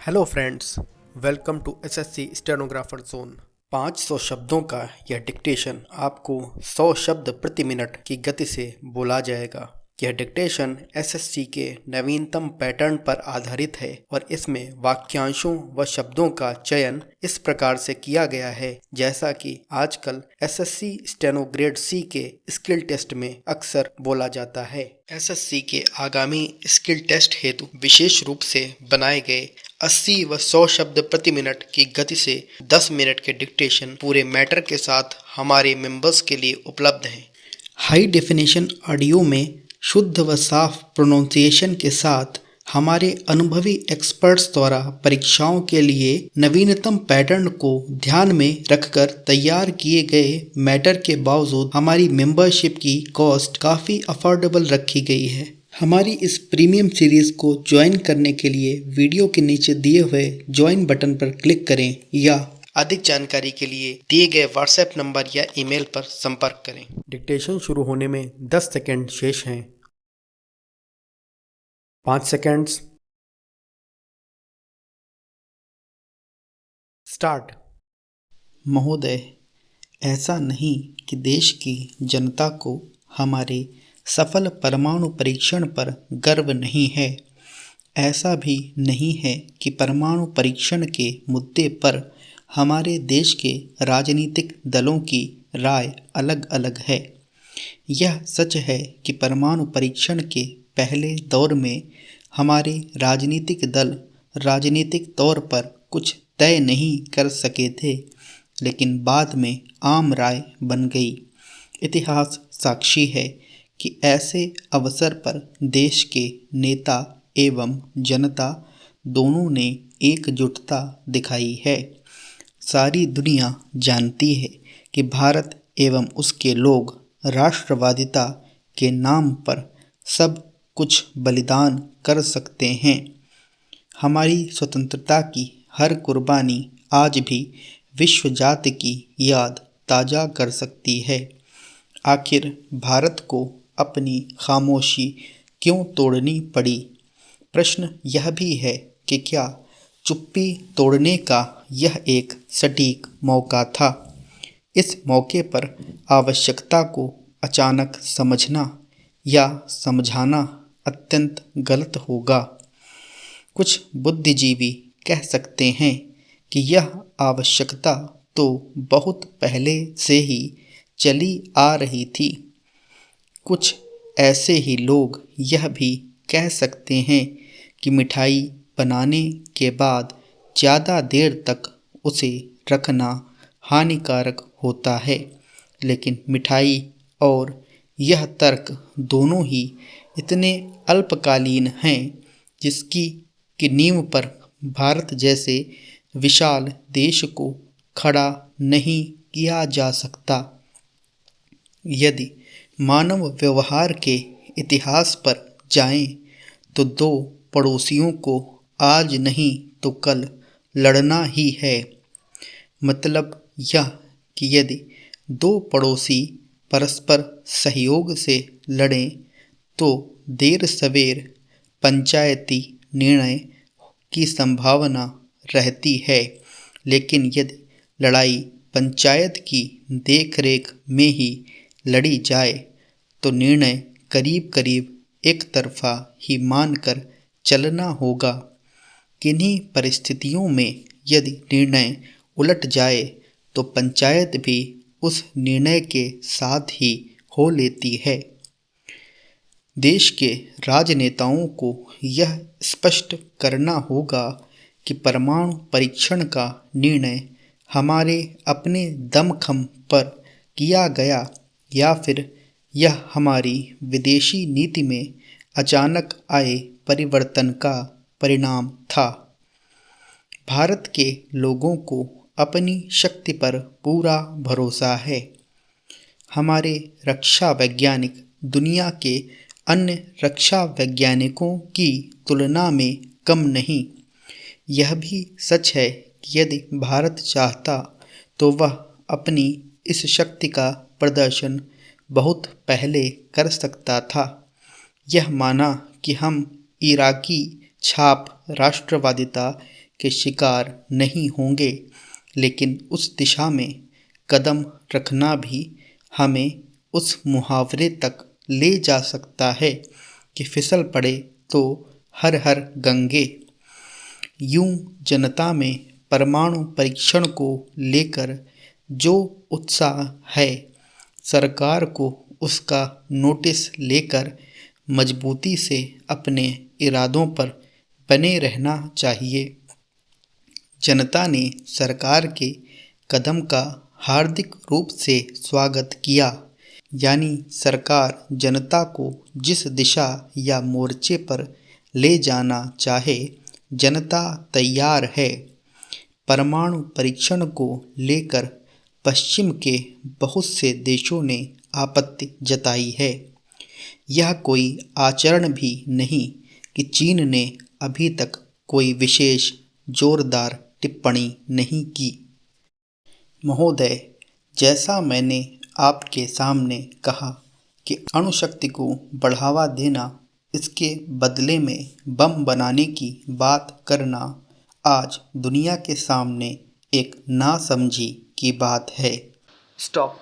Hello friends, welcome to SSC stenographer zone. 500 शब्दों का यह डिक्टेशन आपको 100 शब्द प्रति मिनट की गति से बोला जाएगा। यह डिक्टेशन एसएससी के नवीनतम पैटर्न पर आधारित है और इसमें वाक्यांशों व शब्दों का चयन इस प्रकार से किया गया है जैसा कि आजकल एसएससी स्टेनो ग्रेड सी के स्किल टेस्ट में अक्सर बोला जाता है। एसएससी के आगामी स्किल टेस्ट हेतु विशेष रूप से बनाए गए 80 व 100 शब्द प्रति मिनट की गति से 10 मिनट के डिक्टेशन पूरे मैटर के साथ हमारे मेंबर्स के लिए उपलब्ध हैं। हाई डेफिनेशन ऑडियो में शुद्ध व साफ प्रोनाउंसिएशन के साथ हमारे अनुभवी एक्सपर्ट्स द्वारा परीक्षाओं के लिए नवीनतम पैटर्न को ध्यान में रखकर तैयार किए गए मैटर के बावजूद हमारी मेंबरशिप की कॉस्ट काफ़ी अफोर्डेबल रखी गई है। हमारी इस प्रीमियम सीरीज को ज्वाइन करने के लिए वीडियो के नीचे दिए हुए ज्वाइन बटन पर क्लिक करें या अधिक जानकारी के लिए दिए गए व्हाट्सएप नंबर या ईमेल पर संपर्क करें। डिक्टेशन शुरू होने में 10 सेकंड शेष हैं। 5 सेकंड्स। स्टार्ट। महोदय, ऐसा नहीं कि देश की जनता को हमारे सफल परमाणु परीक्षण पर गर्व नहीं है। ऐसा भी नहीं है कि परमाणु परीक्षण के मुद्दे पर हमारे देश के राजनीतिक दलों की राय अलग अलग है। यह सच है कि परमाणु परीक्षण के पहले दौर में हमारे राजनीतिक दल राजनीतिक तौर पर कुछ तय नहीं कर सके थे, लेकिन बाद में आम राय बन गई। इतिहास साक्षी है कि ऐसे अवसर पर देश के नेता एवं जनता दोनों ने एकजुटता दिखाई है। सारी दुनिया जानती है कि भारत एवं उसके लोग राष्ट्रवादिता के नाम पर सब कुछ बलिदान कर सकते हैं। हमारी स्वतंत्रता की हर कुर्बानी आज भी विश्व जाति की याद ताज़ा कर सकती है। आखिर भारत को अपनी खामोशी क्यों तोड़नी पड़ी? प्रश्न यह भी है कि क्या चुप्पी तोड़ने का यह एक सटीक मौका था? इस मौके पर आवश्यकता को अचानक समझना या समझाना अत्यंत गलत होगा। कुछ बुद्धिजीवी कह सकते हैं कि यह आवश्यकता तो बहुत पहले से ही चली आ रही थी। कुछ ऐसे ही लोग यह भी कह सकते हैं कि मिठाई बनाने के बाद ज़्यादा देर तक उसे रखना हानिकारक होता है, लेकिन मिठाई और यह तर्क दोनों ही इतने अल्पकालीन हैं जिसकी की नींव पर भारत जैसे विशाल देश को खड़ा नहीं किया जा सकता। यदि मानव व्यवहार के इतिहास पर जाएं तो दो पड़ोसियों को आज नहीं तो कल लड़ना ही है। मतलब यह कि यदि दो पड़ोसी परस्पर सहयोग से लड़ें तो देर सवेर पंचायती निर्णय की संभावना रहती है, लेकिन यदि लड़ाई पंचायत की देखरेख में ही लड़ी जाए तो निर्णय करीब करीब एक तरफा ही मानकर चलना होगा। किन्हीं परिस्थितियों में यदि निर्णय उलट जाए तो पंचायत भी उस निर्णय के साथ ही हो लेती है। देश के राजनेताओं को यह स्पष्ट करना होगा कि परमाणु परीक्षण का निर्णय हमारे अपने दमखम पर किया गया या फिर यह हमारी विदेशी नीति में अचानक आए परिवर्तन का परिणाम था। भारत के लोगों को अपनी शक्ति पर पूरा भरोसा है। हमारे रक्षा वैज्ञानिक दुनिया के अन्य रक्षा वैज्ञानिकों की तुलना में कम नहीं। यह भी सच है कि यदि भारत चाहता तो वह अपनी इस शक्ति का प्रदर्शन बहुत पहले कर सकता था। यह माना कि हम इराकी छाप राष्ट्रवादिता के शिकार नहीं होंगे, लेकिन उस दिशा में कदम रखना भी हमें उस मुहावरे तक ले जा सकता है कि फिसल पड़े तो हर हर गंगे। यूं जनता में परमाणु परीक्षण को लेकर जो उत्साह है, सरकार को उसका नोटिस लेकर मजबूती से अपने इरादों पर बने रहना चाहिए। जनता ने सरकार के कदम का हार्दिक रूप से स्वागत किया, यानी सरकार जनता को जिस दिशा या मोर्चे पर ले जाना चाहे, जनता तैयार है। परमाणु परीक्षण को लेकर पश्चिम के बहुत से देशों ने आपत्ति जताई है। यह कोई आचरण भी नहीं कि चीन ने अभी तक कोई विशेष जोरदार टिप्पणी नहीं की। महोदय, जैसा मैंने आपके सामने कहा कि अणुशक्ति को बढ़ावा देना, इसके बदले में बम बनाने की बात करना आज दुनिया के सामने एक नासमझी की बात है। स्टॉप।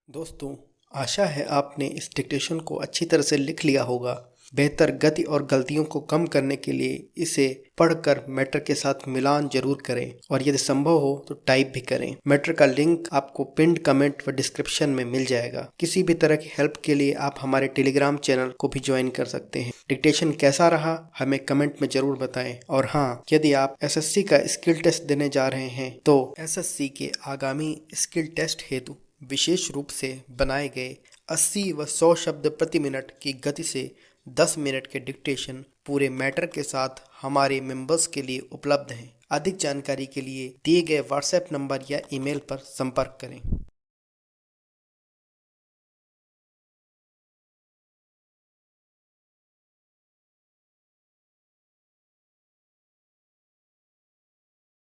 दोस्तों, आशा है आपने इस डिक्टेशन को अच्छी तरह से लिख लिया होगा। बेहतर गति और गलतियों को कम करने के लिए इसे पढ़कर मैटर के साथ मिलान जरूर करें और यदि संभव हो तो टाइप भी करें। मैटर का लिंक आपको पिन्ड कमेंट व डिस्क्रिप्शन में मिल जाएगा। किसी भी तरह की हेल्प के लिए आप हमारे टेलीग्राम चैनल को भी ज्वाइन कर सकते हैं। डिक्टेशन कैसा रहा हमें कमेंट में जरूर बताएं। और हाँ, यदि आप एसएससी का स्किल टेस्ट देने जा रहे हैं तो एसएससी के आगामी स्किल टेस्ट हेतु विशेष रूप से बनाए गए 80 व 100 शब्द प्रति मिनट की गति से 10 मिनट के डिक्टेशन पूरे मैटर के साथ हमारे मेंबर्स के लिए उपलब्ध हैं। अधिक जानकारी के लिए दिए गए व्हाट्सएप नंबर या ईमेल पर संपर्क करें।